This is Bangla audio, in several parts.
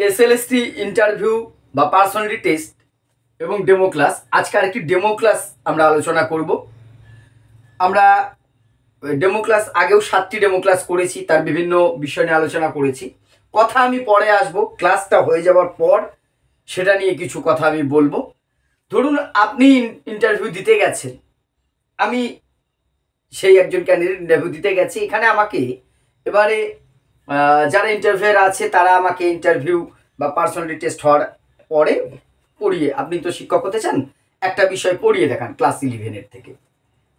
এসএলএসটি ইন্টারভিউ বা পার্সোনালিটি টেস্ট এবং ডেমো ক্লাস। আজকে আরেকটি ডেমো ক্লাস আমরা আলোচনা করব। আমরা ডেমো ক্লাস আগেও 7টি ডেমো ক্লাস করেছি, তার বিভিন্ন বিষয় নিয়ে আলোচনা করেছি। কথা আমি পরে আসব, ক্লাসটা হয়ে যাওয়ার পর সেটা নিয়ে কিছু কথা আমি বলবো। ধরুন আপনি ইন্টারভিউ দিতে গেছেন, আমি সেই একজন ক্যান্ডিডেট ইন্টারভিউ দিতে গেছি। এখানে আমাকে এবারে যারা ইন্টারভিউয়ার আছে তারা আমাকে ইন্টারভিউ বা পার্সোনালিটি টেস্ট হওয়ার পরে পড়িয়ে, আপনি তো শিক্ষক হতে চান, একটা বিষয় পড়িয়ে দেখান ক্লাস 11-এর থেকে,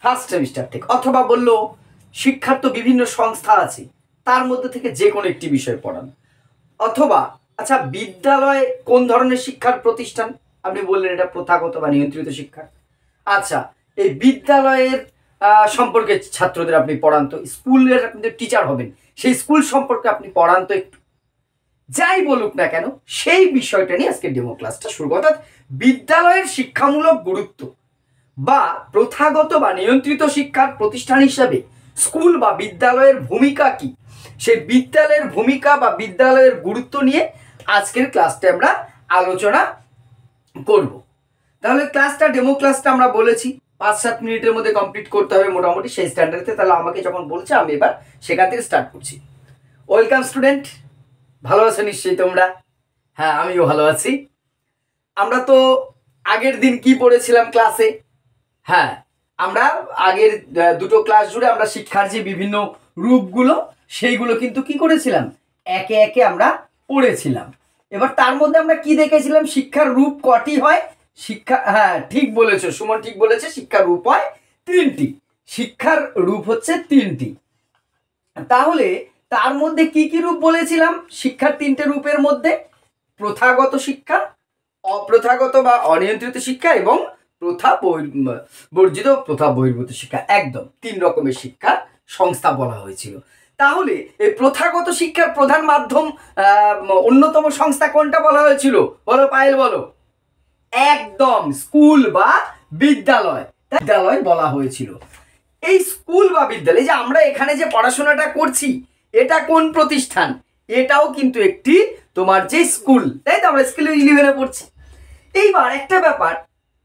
ফার্স্ট সেমিস্টার থেকে, অথবা বললো শিক্ষার তো বিভিন্ন সংস্থা আছে তার মধ্যে থেকে যে কোনো একটি বিষয় পড়ান, অথবা আচ্ছা বিদ্যালয় কোন ধরনের শিক্ষার প্রতিষ্ঠান, আপনি বললেন এটা প্রথাগত বা নিয়ন্ত্রিত শিক্ষা। আচ্ছা এই বিদ্যালয়ের সম্পর্কে ছাত্রদের আপনি পড়ান তো, স্কুলের আপনি তো টিচার হবেন, সেই স্কুল সম্পর্কে আপনি পড়ান তো একটু, যাই বলুক না কেন সেই বিষয়টা নিয়ে আজকে ডেমো ক্লাসটা শুরু। অর্থাৎ বিদ্যালয়ের শিক্ষামূলক গুরুত্ব বা প্রথাগত বা নিয়ন্ত্রিত শিক্ষার প্রতিষ্ঠান হিসাবে স্কুল বা বিদ্যালয়ের ভূমিকা কি, সেই বিদ্যালয়ের ভূমিকা বা বিদ্যালয়ের গুরুত্ব নিয়ে আজকের ক্লাসটা আমরা আলোচনা করব। তাহলে ক্লাসটা ডেমো ক্লাসটা আমরা বলেছি 5-7 মিনিটের মধ্যে কমপ্লিট করতে হবে মোটামুটি সেই স্ট্যান্ডার্ডে। তাহলে আমাকে যখন বলছে আমি এবার সেখান থেকে স্টার্ট করছি। ওয়েলকাম স্টুডেন্ট, ভালো আছো নিশ্চয়ই তোমরা? হ্যাঁ আমিও ভালো আছি। আমরা তো আগের দিন কি পড়েছিলাম ক্লাসে? হ্যাঁ আমরা আগের দুটো ক্লাস জুড়ে আমরা শিক্ষার যে বিভিন্ন রূপগুলো সেইগুলো কিন্তু কি করেছিলাম, একে একে আমরা পড়েছিলাম। এবার তার মধ্যে আমরা কি দেখেছিলাম, শিক্ষার রূপ কটি হয়? শিক্ষা, হ্যাঁ ঠিক বলেছো সুমন, ঠিক বলেছে, শিক্ষার রূপ হয় 3টি। শিক্ষার রূপ হচ্ছে 3টি। তাহলে তার মধ্যে কি কি রূপ বলেছিলাম? শিক্ষার 3টে রূপের মধ্যে প্রথাগত শিক্ষা, অপ্রথাগত বা অনিয়ন্ত্রিত শিক্ষা এবং প্রথা বর্জিত প্রথা বহির্ভূত শিক্ষা, একদম 3 রকমের শিক্ষা সংস্থা বলা হয়েছিল। তাহলে এই প্রথাগত শিক্ষার প্রধান মাধ্যম অন্যতম সংস্থা কোনটা বলা হয়েছিল? বলো পায়েল বলো। একদম স্কুল বা বিদ্যালয়, বিদ্যালয় বলা হয়েছিল। এই স্কুল বা বিদ্যালয় যে আমরা এখানে যে পড়াশোনাটা করছি এটা কোন প্রতিষ্ঠান? এটাও কিন্তু একটি তোমার যে স্কুল, তাই তো? আমরা স্কুলে 11-এ পড়ছি। এইবার একটা ব্যাপার,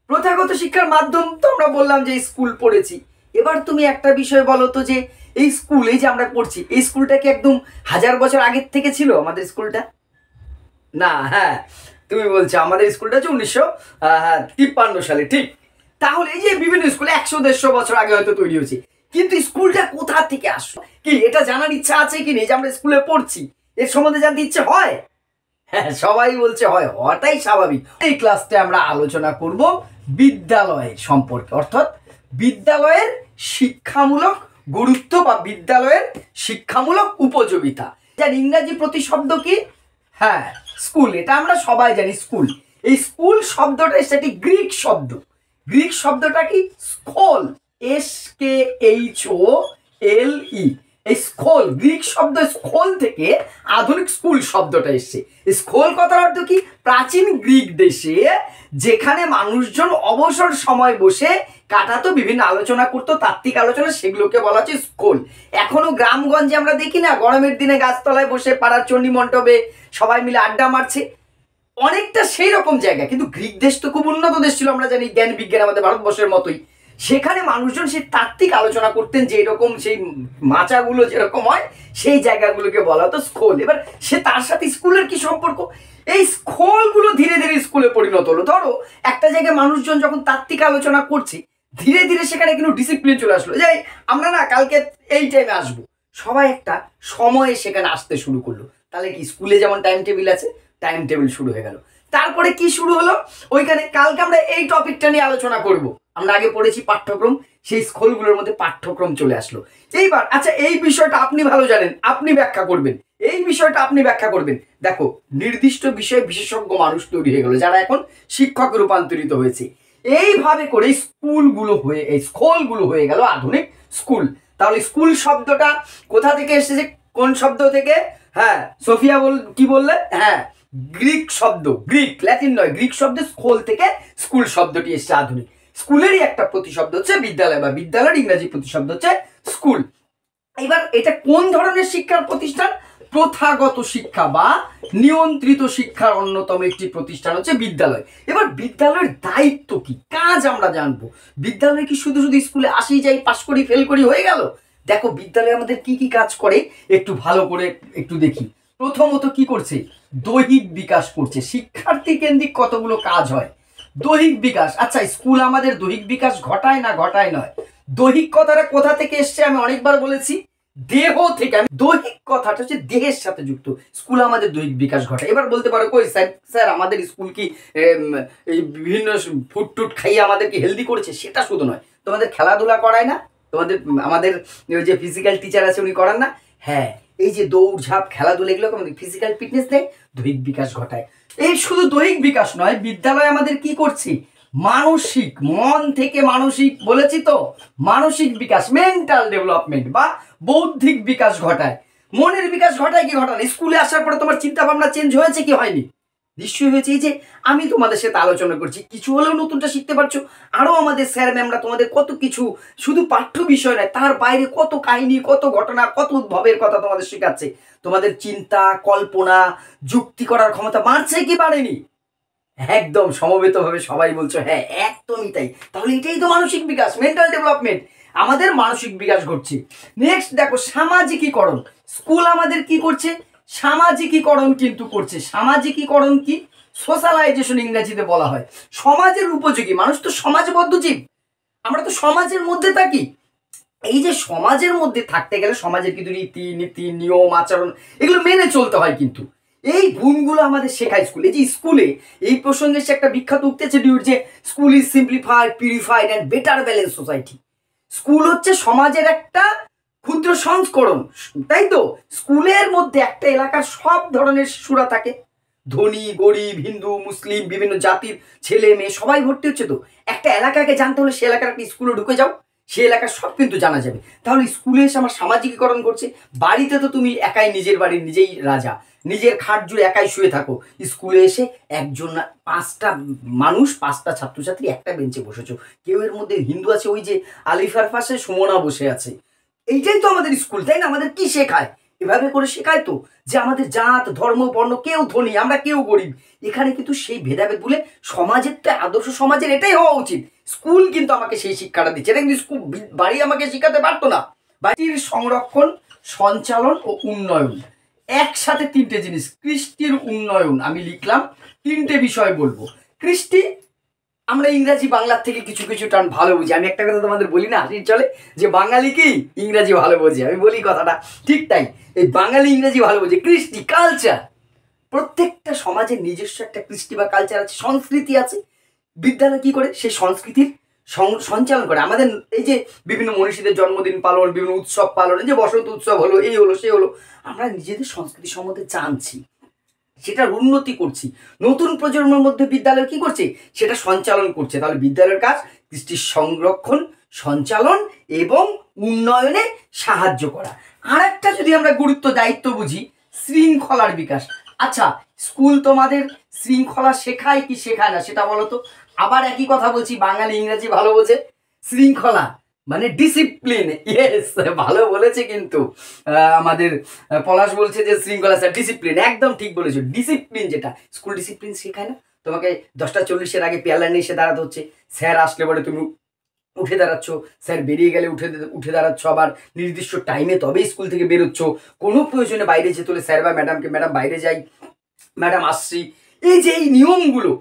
প্রথাগত শিক্ষার মাধ্যম তো আমরা বললাম যে স্কুল পড়েছি। এবার তুমি একটা বিষয় বলো তো, যে এই স্কুল, এই যে আমরা পড়ছি এই স্কুলটা কি একদম 1000 বছর আগের থেকে ছিল আমাদের স্কুলটা? না, হ্যাঁ তুমি বলছো আমাদের স্কুলটা হচ্ছে 1953 সালে, ঠিক। তাহলে এই যে বিভিন্ন স্কুল 100-150 বছর আগে হয়তো তৈরি হয়েছে, কিন্তু স্কুলটা কোথা থেকে আসলো কি এটা জানার ইচ্ছা আছে কি নেই? যে আমরা স্কুলে পড়ছি এর সম্বন্ধে জানতে ইচ্ছে হয়? হ্যাঁ সবাই বলছে হয়, হওয়াটাই স্বাভাবিক। এই ক্লাসটা আমরা আলোচনা করব বিদ্যালয়ের সম্পর্কে, অর্থাৎ বিদ্যালয়ের শিক্ষামূলক গুরুত্ব বা বিদ্যালয়ের শিক্ষামূলক উপযোগিতা। যার ইংরাজি প্রতিশব্দ কি? হ্যাঁ স্কুল, এটা আমরা সবাই জানি স্কুল। এই স্কুল শব্দটা সেটি গ্রিক শব্দ। গ্রিক শব্দটা কি? Scroll, SKHOLE। এই স্কোল গ্রিক শব্দ, স্কোল থেকে আধুনিক স্কুল শব্দটা এসছে। স্কোল কথার অর্থ কি? প্রাচীন গ্রিক দেশে যেখানে মানুষজন অবসর সময় বসে কাটাতো, বিভিন্ন আলোচনা করতো, তাত্ত্বিক আলোচনা, সেগুলোকে বলা হচ্ছে স্কুল। এখনো গ্রামগঞ্জে আমরা দেখি না, গরমের দিনে গাছতলায় বসে পাড়ার চণ্ডী মণ্ডপে সবাই মিলে আড্ডা মারছে, অনেকটা সেই রকম জায়গা। কিন্তু গ্রিক দেশ তো খুব উন্নত দেশ ছিল, আমরা জানি, জ্ঞান বিজ্ঞান আমাদের ভারতবর্ষের মতোই। সেখানে মানুষজন সেই তাত্ত্বিক আলোচনা করতেন, যে এরকম সেই মাচাগুলো যেরকম হয় সেই জায়গাগুলোকে বলা হতো স্কুল। এবার সে তার সাথে স্কুলের কি সম্পর্ক? এই স্কুলগুলো ধীরে ধীরে স্কুলে পরিণত হলো। ধরো একটা জায়গায় মানুষজন যখন তাত্ত্বিক আলোচনা করছে, ধীরে ধীরে সেখানে কিন্তু ডিসিপ্লিন চলে আসলো, যে আমরা না কালকে এই টাইমে আসবো, সবাই একটা সময়ে সেখানে আসতে শুরু করলো। তাহলে কি স্কুলে যেমন টাইম টেবিল আছে, টাইম টেবিল শুরু হয়ে গেল। তারপরে কি শুরু হলো? ওইখানে কালকে আমরা এই টপিকটা নিয়ে আলোচনা করব। আমরা আগে পড়েছি পাঠ্যক্রম, সেই স্কুলগুলোর মধ্যে পাঠ্যক্রম চলে আসলো। এইবার আচ্ছা এই বিষয়টা আপনি ভালো জানেন, আপনি ব্যাখ্যা করবেন, এই বিষয়টা আপনি ব্যাখ্যা করবেন। দেখো নির্দিষ্ট বিষয়ে বিশেষজ্ঞ মানুষ তৈরি হয়ে গেল, যারা এখন শিক্ষকে রূপান্তরিত হয়েছে। এইভাবে করে স্কুলগুলো হয়ে, এই স্কুলগুলো হয়ে গেল আধুনিক স্কুল। তাহলে স্কুল শব্দটা কোথা থেকে এসেছে? কোন শব্দ থেকে? হ্যাঁ সোফিয়া কি বললে? হ্যাঁ গ্রিক শব্দ, গ্রিক, ল্যাটিন নয়, গ্রিক শব্দ স্কুল থেকে স্কুল শব্দটি এসেছে আধুনিক। স্কুলেরই একটা প্রতিশব্দ হচ্ছে বিদ্যালয়, বা বিদ্যালয়ের ইংরেজি প্রতিশব্দ হচ্ছে স্কুল। এবার এটা কোন ধরনের শিক্ষার প্রতিষ্ঠান? প্রথাগত শিক্ষা বা নিয়ন্ত্রিত শিক্ষার অন্যতম একটি প্রতিষ্ঠান হচ্ছে বিদ্যালয়। এবার বিদ্যালয়ের দায়িত্ব কি, কাজ আমরা জানবো। বিদ্যালয়ে কি শুধু শুধু স্কুলে আসি যাই, পাশ করি, ফেল করি, হয়ে গেল? দেখো বিদ্যালয়ে আমাদের কি কি কাজ করে একটু ভালো করে একটু দেখি। প্রথমত কি করছে, দৈহিক বিকাশ করছে। শিক্ষার্থী কেন্দ্রিক কতগুলো কাজ হয়। দৈহিক বিকাশ, আচ্ছা স্কুল আমাদের দৈহিক বিকাশ ঘটায় না ঘটায় নয়? দৈহিক কথাটা কোথা থেকে এসছে আমি অনেকবার বলেছি, দেহ থেকে। আমি দৈহিক কথাটা হচ্ছে দেহের সাথে যুক্ত। স্কুল আমাদের দৈহিক বিকাশ ঘটায়। এবার বলতে পারো কই স্যার, স্যার আমাদের স্কুল কি এই বিভিন্ন ফুড টুড খাইয়ে আমাদেরকে হেলদি করেছে? সেটা শুধু নয়, তোমাদের খেলাধুলা করায় না? তোমাদের আমাদের যে ফিজিক্যাল টিচার আছে উনি করান না? হ্যাঁ, এই যে দৌড় ঝাঁপ খেলাধুলা এগুলো আমাদের ফিজিক্যাল ফিটনেস দেয়, দৈহিক বিকাশ ঘটায়। এই শুধু দৈহিক বিকাশ নয়, বিদ্যালয় আমাদের কি করছে, মানসিক, মন থেকে মানসিক, বলেছি তো, মানসিক বিকাশ, মেন্টাল ডেভেলপমেন্ট বা বৌদ্ধিক বিকাশ ঘটায়। মনের বিকাশ ঘটায় কি ঘটায়? স্কুলে আসার পরে তোমার চিন্তা ভাবনা চেঞ্জ হয়েছে কি হয়নি? নিশ্চয়ই হয়েছে। এই যে আমি তোমাদের সাথে আলোচনা করছি, কিছু হলেও নতুনটা শিখতে পারছো। আরও আমাদের স্যার ম্যামরা তোমাদের কত কিছু, শুধু পাঠ্য বিষয় নয় তার বাইরে কত কাহিনী, কত ঘটনা, কত উদ্ভবের কথা তোমাদের শেখাচ্ছে। তোমাদের চিন্তা, কল্পনা, যুক্তি করার ক্ষমতা বাড়ছে কি বাড়েনি? একদম সমবেতভাবে সবাই বলছো হ্যাঁ, একদমই তাই। তাহলে এটাই তো মানসিক বিকাশ, মেন্টাল ডেভেলপমেন্ট। আমাদের মানসিক বিকাশ ঘটছে। নেক্সট দেখো সামাজিকীকরণ। স্কুল আমাদের কি করছে, সামাজিকীকরণ কিন্তু করছে। সামাজিকীকরণ কি, সোশ্যালাইজেশন ইংরেজিতে বলা হয়। সমাজের উপযোগী, মানুষ তো সমাজবদ্ধ জীব, আমরা তো সমাজের মধ্যে থাকি। এই যে সমাজের মধ্যে থাকতে গেলে সমাজের কিন্তু রীতি নীতি, নিয়ম আচরণ এগুলো মেনে চলতে হয়। কিন্তু এই গুণগুলো আমাদের শেখায় স্কুলে। এই যে স্কুলে এই প্রসঙ্গে সে একটা বিখ্যাত উক্তি আছে যে school is simplified, purified and better balance society. School হচ্ছে সমাজের একটা ক্ষুদ্র সংস্করণ, তাই তো? স্কুলের মধ্যে একটা এলাকার সব ধরনের শিশুরা থাকে, ধনী গরিব, হিন্দু মুসলিম, বিভিন্ন জাতির ছেলে মেয়ে সবাই ভর্তি হচ্ছে। তো একটা এলাকাকে জানতে হলে সে এলাকার একটা স্কুলে ঢুকে যাও, সে এলাকার সব কিন্তু জানা যাবে। তাহলে স্কুলে এসে আমার সামাজিকীকরণ করছে। বাড়িতে তো তুমি একাই, নিজের বাড়ির নিজেই রাজা, নিজের খাট জুড়ে একাই শুয়ে থাকো। স্কুলে এসে একজন, পাঁচটা মানুষ, পাঁচটা ছাত্রছাত্রী একটা বেঞ্চে বসেছো। কেউ এর মধ্যে হিন্দু আছে, ওই যে আলিফার পাশে সুমনা বসে আছে। এইটাই তো আমাদের স্কুল, তাই না? আমাদের কি শেখায়? এভাবে করে শেখায় তো যে আমাদের জাত ধর্ম বর্ণ, কেউ ধনী আমরা কেউ গরিব, এখানে কিন্তু সেই ভেদাভেদ বলে সমাজের তো আদর্শ সমাজের এটাই হওয়া উচিত। স্কুল কিন্তু আমাকে সেই শিক্ষাটা দিচ্ছে। এটা কিন্তু স্কুল, বাড়ি আমাকে শিখাতে পারতো না। বাড়ির সংরক্ষণ, সঞ্চালন ও উন্নয়ন, একসাথে তিনটে জিনিস। কৃষ্টির উন্নয়ন আমি লিখলাম, তিনটে বিষয় বলবো। কৃষ্টি, আমরা ইংরাজি বাংলার থেকে কিছু কিছু টান ভালো বুঝি। আমি একটা কথা তোমাদের বলি না, হাসির চলে, যে বাঙালি কি ইংরাজি ভালো বোঝে। আমি বলি কথাটা ঠিক তাই, এই বাঙালি ইংরাজি ভালো বোঝে। কৃষ্টি, কালচার, প্রত্যেকটা সমাজের নিজস্ব একটা কৃষ্টি বা কালচার আছে, সংস্কৃতি আছে। বিদ্যালয় কি করে, সেই সংস্কৃতির সঞ্চালন করে। আমাদের এই যে বিভিন্ন মনীষীদের জন্মদিন পালন, বিভিন্ন উৎসব পালন, এই যে বসন্ত উৎসব হলো, এই হলো সে হলো, আমরা নিজেদের সংস্কৃতি সম্বন্ধে জানছি, সেটার উন্নতি করছি। নতুন প্রজন্মের মধ্যে বিদ্যালয় কি করছে, সেটা সঞ্চালন করছে। তাহলে বিদ্যালয়ের কাজ কৃষ্টির সংরক্ষণ, সঞ্চালন এবং উন্নয়নে সাহায্য করা। আর একটা যদি আমরা গুরুত্ব দায়িত্ব বুঝি, শৃঙ্খলার বিকাশ। আচ্ছা স্কুল তোমাদের শৃঙ্খলা শেখায় কি শেখায় না সেটা বলো তো? আবার একই কথা বলছি, বাঙালি ইংরেজি ভালো বোঝে। শৃঙ্খলা মানে ডিসিপ্লিন। ইয়েস, ভালো বলেছে কিন্তু আমাদের পলাশ বলছে যে শৃঙ্খলা স্যার ডিসিপ্লিন, একদম ঠিক বলেছো। ডিসিপ্লিন যেটা স্কুল ডিসিপ্লিন শেখায় না। তোমাকে 10:40 আগে পেয়ালা নিয়ে এসে দাঁড়াতে হচ্ছে, স্যার আসলে পরে তুমি উঠে দাঁড়াচ্ছ, স্যার বেরিয়ে গেলে উঠে দাঁড়াচ্ছ, আবার নির্দিষ্ট টাইমে তবে স্কুল থেকে বেরোচ্ছ। কোনো প্রয়োজনে বাইরে যেতে হলে স্যার বা ম্যাডামকে, ম্যাডাম বাইরে যাই, ম্যাডাম আসছি। এই যে এই নিয়মগুলো,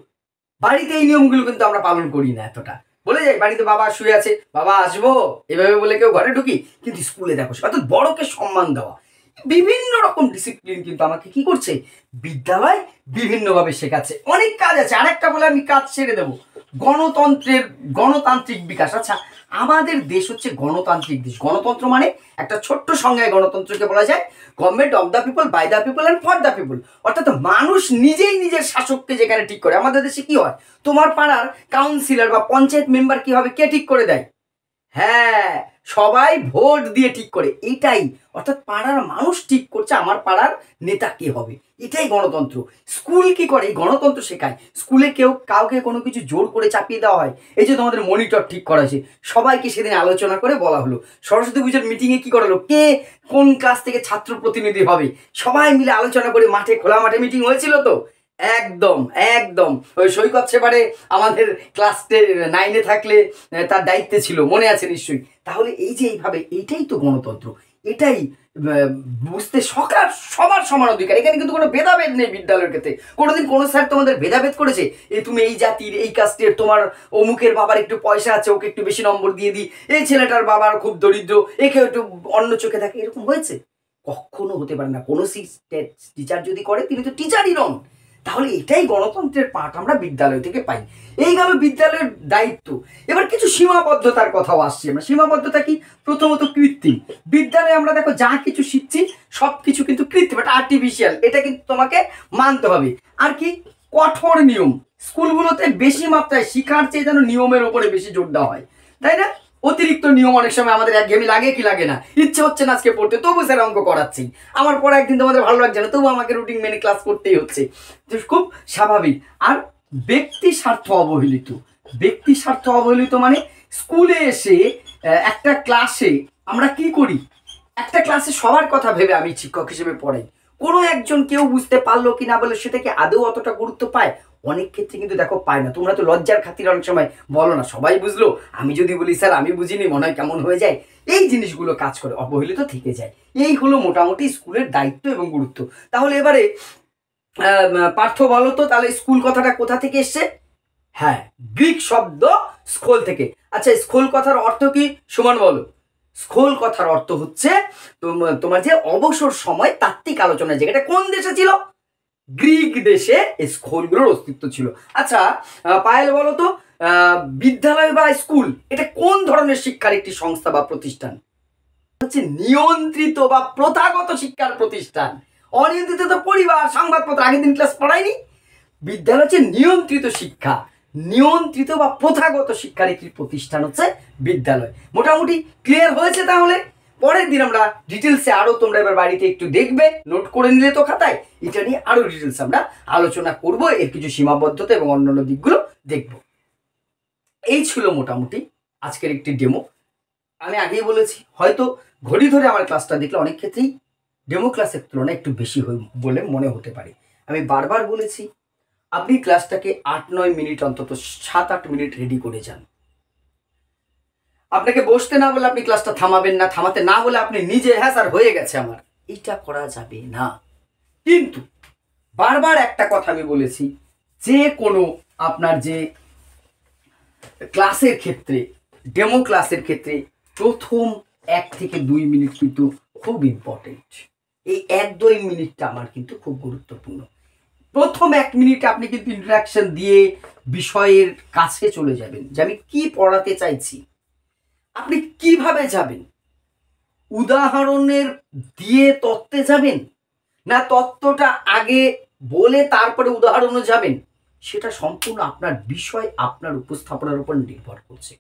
বাড়িতে এই নিয়মগুলো কিন্তু আমরা পালন করি না এতটা। বলে যাই বাড়িতে বাবা শুয়ে আছে, বাবা আসবো এভাবে বলে কেউ ঘরে ঢুকি। কিন্তু স্কুলে দেখো অর্থাৎ বড়কে সম্মান দেওয়া, বিভিন্ন রকম ডিসিপ্লিন কিন্তু আমাকে কি করছে, বিদ্যালয় বিভিন্নভাবে শেখাচ্ছে। অনেক কাজ আছে, আরেকটা বলে আমি কাজ ছেড়ে দেবো, গণতান্ত্রিক বিকাশ। আচ্ছা আমাদের দেশ হচ্ছে গণতান্ত্রিক দেশ। গণতন্ত্র মানে একটা ছোট্ট সংজ্ঞায় গণতন্ত্রকে বলা যায় government of the people, by the people and for the people. অর্থাৎ মানুষ নিজেই নিজের শাসককে যেখানে ঠিক করে। আমাদের দেশে কি হয়, তোমার পাড়ার কাউন্সিলর বা পঞ্চায়েত মেম্বার কি হবে, কে ঠিক করে দেয়? হ্যাঁ, সবাই ভোট দিয়ে ঠিক করে, এটাই অর্থাৎ পাড়ার মানুষ ঠিক করছে আমার পাড়ার নেতা কে হবে, এটাই গণতন্ত্র। স্কুল কি করে, এই গণতন্ত্র শেখায়। স্কুলে কেউ কাউকে কোনো কিছু জোর করে চাপিয়ে দেওয়া হয়। এই যে তোমাদের মনিটর ঠিক করা হয়েছে, সবাইকে সেদিন আলোচনা করে বলা হলো। সরস্বতী পুজোর মিটিংয়ে কি করা হলো, কে কোন ক্লাস থেকে ছাত্র প্রতিনিধি হবে, সবাই মিলে আলোচনা করে মাঠে, খোলা মাঠে মিটিং হয়েছিল তো। একদম একদম ওই সৈকত সেবারে আমাদের ক্লাস 9-এ থাকলে তার দায়িত্বে ছিল, মনে আছে নিশ্চয়ই। তাহলে এই যে এইভাবে, এইটাই তো গণতন্ত্র, এটাই বুঝতে সবার সমান অধিকার। এখানে কিন্তু কোনো ভেদাভেদ নেই বিদ্যালয়ের ক্ষেত্রে। কোনোদিন কোনো স্যার তোমাদের ভেদাভেদ করেছে, তুমি এই জাতির, এই কাস্টের, তোমার অমুকের বাবার একটু পয়সা আছে ওকে একটু বেশি নম্বর দিয়ে দিই, এই ছেলেটার বাবার খুব দরিদ্র একে একটু অন্য চোখে থাকে, এরকম হয়েছে? কখনো হতে পারে না। কোনো টিচার যদি করে তিনি তো টিচারই নন। তাহলে এটাই গণতন্ত্রের পাঠ আমরা বিদ্যালয় থেকে পাই। এই গেল বিদ্যালয়ের দায়িত্ব। এবার কিছু সীমাবদ্ধতার কথাও আসছে। আমরা সীমাবদ্ধতা কি, প্রথমত কৃত্রিম। বিদ্যালয়ে আমরা দেখো যা কিছু শিখছি সব কিছু কিন্তু কৃত্রিম, এটা আর্টিফিশিয়াল, এটা কিন্তু তোমাকে মানতে হবে। আর কি, কঠোর নিয়ম। স্কুলগুলোতে বেশি মাত্রায় শিখার চেয়ে যেন নিয়মের ওপরে বেশি জোর দেওয়া হয়, তাই না? অতিরিক্ত নিয়ম অনেক সময় আমাদের একঘেয়েমি লাগে কি লাগে না, ইচ্ছে হচ্ছে না আজকে পড়তে, তবু স্যার অঙ্ক করাচ্ছি, আমার পড়া একদিন তোমাদের ভালো লাগছে না, তবু আমাকে রুটিন মেনে ক্লাস করতেই হচ্ছে, খুব স্বাভাবিক। আর ব্যক্তি স্বার্থ অবহেলিত। ব্যক্তি স্বার্থ অবহেলিত মানে স্কুলে এসে একটা ক্লাসে আমরা কি করি, একটা ক্লাসে সবার কথা ভেবে আমি শিক্ষক হিসেবে পড়াই, কোনো একজন কেউ বুঝতে পারলো কি না বলে সেটাকে আদৌ অতটা গুরুত্ব পায়? অনেক ক্ষেত্রে কিন্তু দেখো পায় না। তোমরা তো লজ্জার খাতির অনেক সময় বলো না, সবাই বুঝলো, আমি যদি বলি স্যার আমি বুঝিনি, মনে হয় কেমন হয়ে যায়। এই জিনিসগুলো কাজ করে, অবহেলিত থেকে যায়। এই হলো মোটামুটি স্কুলের দায়িত্ব এবং গুরুত্ব। তাহলে এবারে পার্থ বলো তো, তাহলে স্কুল কথাটা কোথা থেকে এসছে? হ্যাঁ, গ্রিক শব্দ স্কুল থেকে। আচ্ছা, স্কুল কথার অর্থ কি সুমন বলো? স্কুল কথার অর্থ হচ্ছে তোমার যে অবসর সময় তাত্ত্বিক আলোচনার জায়গা। এটা কোন দেশে ছিল? গ্রিক দেশে এই স্কুলগুলোর অস্তিত্ব ছিল। আচ্ছা পায়েল বলো তো, বিদ্যালয় বা স্কুল এটা কোন ধরনের শিক্ষার একটি সংস্থা বা প্রতিষ্ঠান? হচ্ছে নিয়ন্ত্রিত বা প্রথাগত শিক্ষার প্রতিষ্ঠান। অনিয়ন্ত্রিত তো পরিবার, সংবাদপত্র, আগের দিন ক্লাস পড়ায়নি? বিদ্যালয় হচ্ছে নিয়ন্ত্রিত শিক্ষা, নিয়ন্ত্রিত বা প্রথাগত শিক্ষার একটি প্রতিষ্ঠান হচ্ছে বিদ্যালয়। মোটামুটি ক্লিয়ার হয়েছে? তাহলে পরের দিন আমরা ডিটেলসে আরো, তোমরা এবার বাড়িতে একটু দেখবে, নোট করে নিলে তো খাতায়, এটা নিয়ে আরো ডিটেলস আমরা আলোচনা করব, এর কিছু সীমাবদ্ধতা এবং অন্যান্য দিকগুলো দেখব। এই ছিল মোটামুটি আজকের একটি ডেমো। আমি আগেই বলেছি, হয়তো ঘড়ি ধরে আমার ক্লাসটা দেখলে অনেক ক্ষেত্রেই ডেমো ক্লাসের তুলনায় একটু বেশি বলে মনে হতে পারে। আমি বারবার বলেছি, আপনি ক্লাসটাকে 8-9 মিনিট, অন্তত 7-8 মিনিট রেডি করে যান। আপনাকে বসতে না বলে আপনি ক্লাসটা থামাবেন না, থামাতে না বলে আপনি নিজে হ্যাঁ স্যার হয়ে গেছে আমার, এটা করা যাবে না। কিন্তু বারবার একটা কথা আমি বলেছি, যে কোনো আপনার যে ক্লাসের ক্ষেত্রে, ডেমো ক্লাসের ক্ষেত্রে প্রথম 1 থেকে 2 মিনিট কিন্তু খুব ইম্পর্টেন্ট। এই 1-2 মিনিটটা আমার কিন্তু খুব গুরুত্বপূর্ণ। প্রথম 1 মিনিট আপনি কিন্তু ইন্টারাকশন দিয়ে বিষয়ের কাছে চলে যাবেন, যে আমি কি পড়াতে চাইছি। আপনি কিভাবে যাবেন? উদাহরণের দিয়ে তত্ত্বে যাবেন, না তত্ত্বটা আগে বলে তারপরে উদাহরণও যাবেন? সেটা সম্পূর্ণ আপনার বিষয়, আপনার উপস্থাপনার উপর নির্ভর করছে।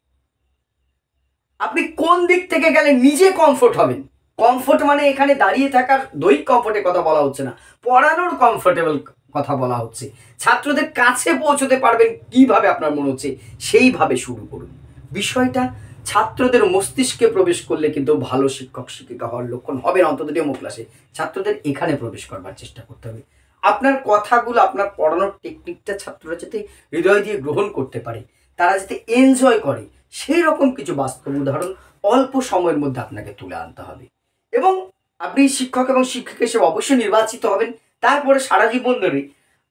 আপনি কোন দিক থেকে গেলে নিজে কমফোর্ট হবেন। কমফোর্ট মানে এখানে দাঁড়িয়ে থাকার দৈহিক কমফোর্টের কথা বলা হচ্ছে না, পড়ানোর কমফোর্টেবল কথা বলা হচ্ছে। ছাত্রদের কাছে পৌঁছতে পারবেন কিভাবে আপনার মনে হচ্ছে, সেইভাবে শুরু করুন। বিষয়টা ছাত্রদের মস্তিষ্কে প্রবেশ করলে কিন্তু ভালো শিক্ষক শিক্ষিকা হওয়ার লক্ষণ হবে না। অন্তত ডেমো ক্লাসে ছাত্রদের এখানে প্রবেশ করবার চেষ্টা করতে হবে। আপনার কথাগুলো, আপনার পড়ানোর টেকনিকটা ছাত্ররা যাতে হৃদয় দিয়ে গ্রহণ করতে পারে, তারা যাতে এনজয় করে, সেই রকম কিছু বাস্তব উদাহরণ অল্প সময়ের মধ্যে আপনাকে তুলে আনতে হবে। এবং আপনি শিক্ষক এবং শিক্ষিকা হিসেবে অবশ্যই নির্বাচিত হবেন। তারপরে সারা জীবন ধরে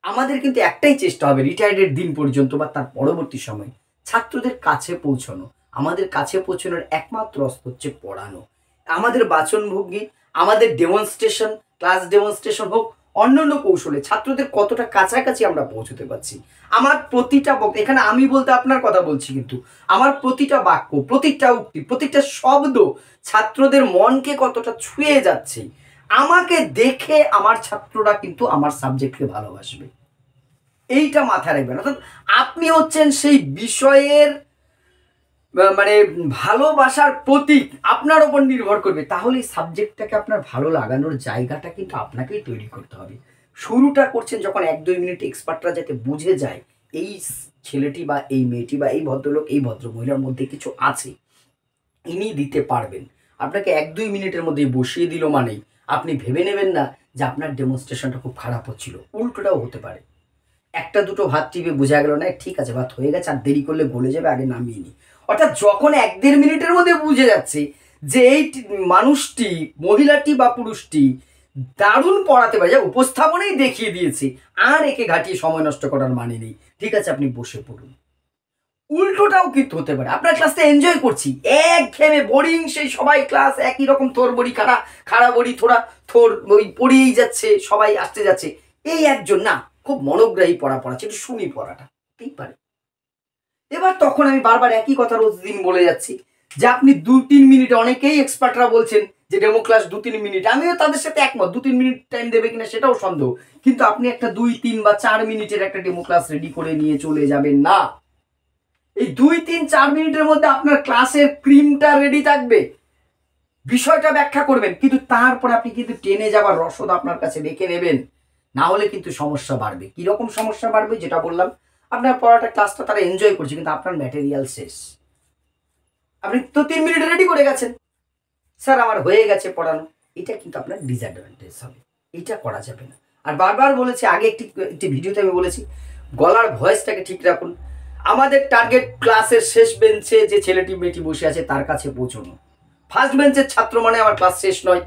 আমাদের কিন্তু একটাই চেষ্টা হবে, রিটায়ার্ডের দিন পর্যন্ত বা তার পরবর্তী সময় ছাত্রদের কাছে পৌঁছানো। আমাদের কাছে পৌঁছানোর একমাত্র অস্ত্র হচ্ছে পড়ানো। আমাদের বাচনভঙ্গি, আমাদের ডেমনস্ট্রেশন, ক্লাস ডেমনস্ট্রেশন হোক, অন্যান্য কৌশলে ছাত্রদের কতটা কাছাকাছি আমরা পৌঁছতে পারছি। আমার প্রতিটা এখানে আমি বলতে আপনার কথা বলছি, কিন্তু আমার প্রতিটা বাক্য, প্রতিটা উক্তি, প্রতিটা শব্দ ছাত্রদের মনকে কতটা ছুঁয়ে যাচ্ছে, আমাকে দেখে আমার ছাত্ররা কিন্তু আমার সাবজেক্টকে ভালোবাসবে। এইটা মাথায় রাখবেন। অর্থাৎ আপনি হচ্ছেন সেই বিষয়ের মানে ভালোবাসার প্রতীক আপনার ওপর নির্ভর করবে, তাহলে এই সাবজেক্টটাকে আপনার ভালো লাগানোর জায়গাটা কিন্তু আপনাকেই তৈরি করতে হবে। শুরুটা করছেন যখন 1-2 মিনিট এক্সপার্টরা যাতে বুঝে যায় এই ছেলেটি বা এই মেয়েটি বা এই ভদ্রলোক এই ভদ্রমহিলার মধ্যে কিছু আছে, ইনি দিতে পারবেন। আপনাকে 1-2 মিনিটের মধ্যেই বসিয়ে দিল মানেই আপনি ভেবে নেবেন না যে আপনার ডেমনস্ট্রেশনটা খুব খারাপ হচ্ছিল, উল্টোটাও হতে পারে। একটা দুটো ভাত টিপে বোঝা গেল না ঠিক আছে ভাত হয়ে গেছে, আর দেরি করলে গলে যাবে, আগে নামিয়ে নি। অর্থাৎ যখন 1-1.5 মিনিটের মধ্যে বুঝে যাচ্ছে যে এই মানুষটি, মহিলাটি বা পুরুষটি দারুণ পড়াতে পারে, যা উপস্থাপনেই দেখিয়ে দিয়েছে, আর একে ঘাটিয়ে সময় নষ্ট করার মানে নেই, ঠিক আছে আপনি বসে পড়ুন। উল্টোটাও কিন্তু হতে পারে, আপনার ক্লাসটা এনজয় করছি, একঘেয়েমে বোরিং, সেই সবাই ক্লাস একই রকম, থোর বড়ি খাড়া, খাড়া বড়ি থোড়া, থোর ওই পড়িয়েই যাচ্ছে, সবাই আসতে যাচ্ছে, এই একজন না খুব মনোগ্রাহী পড়া পড়াচ্ছে, একটু শুনি পড়াটা, ঠিক পারে। এবার তখন আমি বারবার একই কথা রোজ দিন বলে যাচ্ছি যে আপনি 2-3 মিনিট, অনেকেই এক্সপার্টরা বলছেন যে ডেমো ক্লাস 2-3 মিনিট, আমিও তাদের সাথে একমত, 2-3 মিনিট টাইম দেবে কিনা সেটাও সন্দেহ, কিন্তু আপনি একটা 2-3 বা 4 মিনিটের একটা ডেমো ক্লাস রেডি করে নিয়ে চলে যাবেন না। এই 2-3-4 মিনিটের মধ্যে আপনার ক্লাসের ক্রিমটা রেডি থাকবে, বিষয়টা ব্যাখ্যা করবেন, কিন্তু তারপরে আপনি কিন্তু টেনে যাবার রসদ আপনার কাছে রেখে নেবেন, না হলে কিন্তু সমস্যা বাড়বে। কিরকম সমস্যা বাড়বে? যেটা বললাম, আপনার পড়াটা ক্লাসটা তারা এনজয় করছে, কিন্তু আপনার ম্যাটেরিয়াল শেষ। আপনি তো 3 মিনিট রেডি করে গেছেন, স্যার আমার হয়ে গেছে পড়ানো, এটা কিন্তু আপনার ডিসঅ্যাডভান্টেজ হবে, এটা করা যাবে না। আর বারবার বলেছি, আগে একটি ভিডিওতে আমি বলেছি, গলার ভয়েসটাকে ঠিক রাখুন। আমাদের টার্গেট ক্লাসের শেষ বেঞ্চে যে ছেলেটি মেয়েটি বসে আছে তার কাছে পৌঁছানো। ফার্স্ট বেঞ্চের ছাত্র মানে আমার ক্লাস শেষ নয়,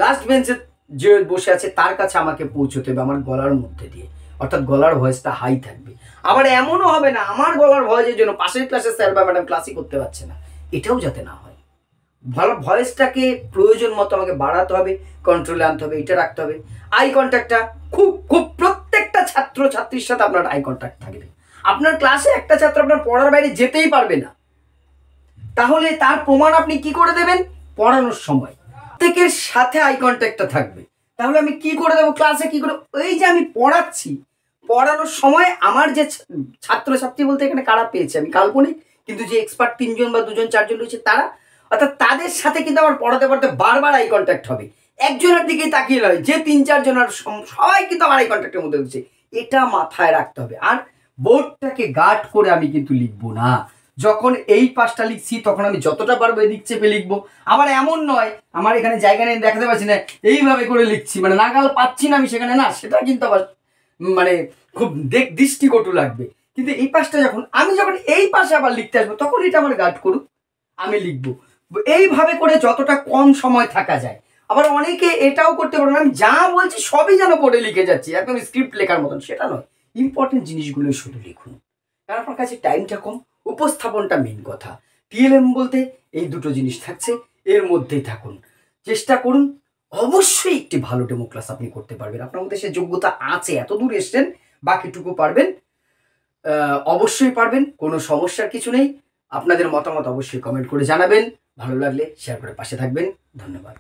লাস্ট বেঞ্চে যে বসে আছে তার কাছে আমাকে পৌঁছতে হবে আমার গলার মধ্যে দিয়ে, অর্থাৎ গলার ভয়েসটা হাই থাকবে। আবার এমনও হবে না আমার গলার ভয়েসের জন্য পাশের ক্লাসের স্যার বা ম্যাডাম ক্লাসই করতে পারছে না, এটাও যাতে না হয়। ভালো ভয়েসটাকে প্রয়োজন মতো আমাকে বাড়াতে হবে, কন্ট্রোলে আনতে হবে, এটা রাখতে হবে। আই কন্ট্যাক্টটা খুব খুব প্রত্যেকটা ছাত্র ছাত্রীর সাথে আপনার আই কন্ট্যাক্ট থাকবে। আপনার ক্লাসে একটা ছাত্র আপনার পড়ার বাইরে যেতেই পারবে না, তাহলে তার প্রমাণ আপনি কি করে দেবেন? পড়ানোর সময় প্রত্যেকের সাথে আই কন্ট্যাক্টটা থাকবে। তাহলে আমি কি করে দেবো ক্লাসে, কি করে? ওই যে আমি পড়াচ্ছি, পড়ানোর সময় আমার যে ছাত্রছাত্রী বলতে এখানে কারা পেয়েছে আমি কাল্পনিক, কিন্তু যে এক্সপার্ট 3জন বা 2জন 4জন রয়েছে তারা, অর্থাৎ তাদের সাথে কিন্তু আমার পড়াতে পড়াতে বারবার আই কন্ট্যাক্ট হবে। একজনের দিকেই তাকিয়ে নয়, যে 3-4 জনের সবাই কিন্তু আমার আই কন্ট্যাক্টের মধ্যে হচ্ছে, এটা মাথায় রাখতে হবে। আর বোর্ডটাকে গার্ড করে আমি কিন্তু লিখবো না, যখন এই পাশটা লিখছি তখন আমি যতটা পারবো এদিক চেপে লিখবো। আবার এমন নয় আমার এখানে জায়গা নেই দেখাতে পারছি না এইভাবে করে লিখছি, মানে নাগাল পাচ্ছি না আমি সেখানে, না সেটা কিন্তু আবার মানে খুব দৃষ্টিকটু লাগবে। কিন্তু এই পাশটা যখন এই পাশে আবার লিখতে আসবো তখন এটা আমার গার্ড করুক, আমি লিখবো। এইভাবে করে যতটা কম সময় থাকা যায়। আবার অনেকে এটাও করতে পারবেন, আমি যা বলছি সবই যেন পড়ে লিখে যাচ্ছি একদম স্ক্রিপ্ট লেখার মতন, সেটা নয়, ইম্পর্টেন্ট জিনিসগুলো শুধু লিখুন, কারণ আপনার কাছে টাইমটা কম, উপস্থাপনটা মেন কথা। টিএলএম বলতে এই দুটো জিনিস থাকছে, এর মধ্যেই থাকুন, চেষ্টা করুন। অবশ্যই একটি ভালো ডেমো ক্লাস আপনি করতে পারবেন, আপনার মধ্যে সে যোগ্যতা আছে, এত দূর এসছেন, বাকিটুকু পারবেন, অবশ্যই পারবেন, কোনো সমস্যার কিছু নেই। আপনাদের মতামত অবশ্যই কমেন্ট করে জানাবেন, ভালো লাগলে শেয়ার করে পাশে থাকবেন, ধন্যবাদ।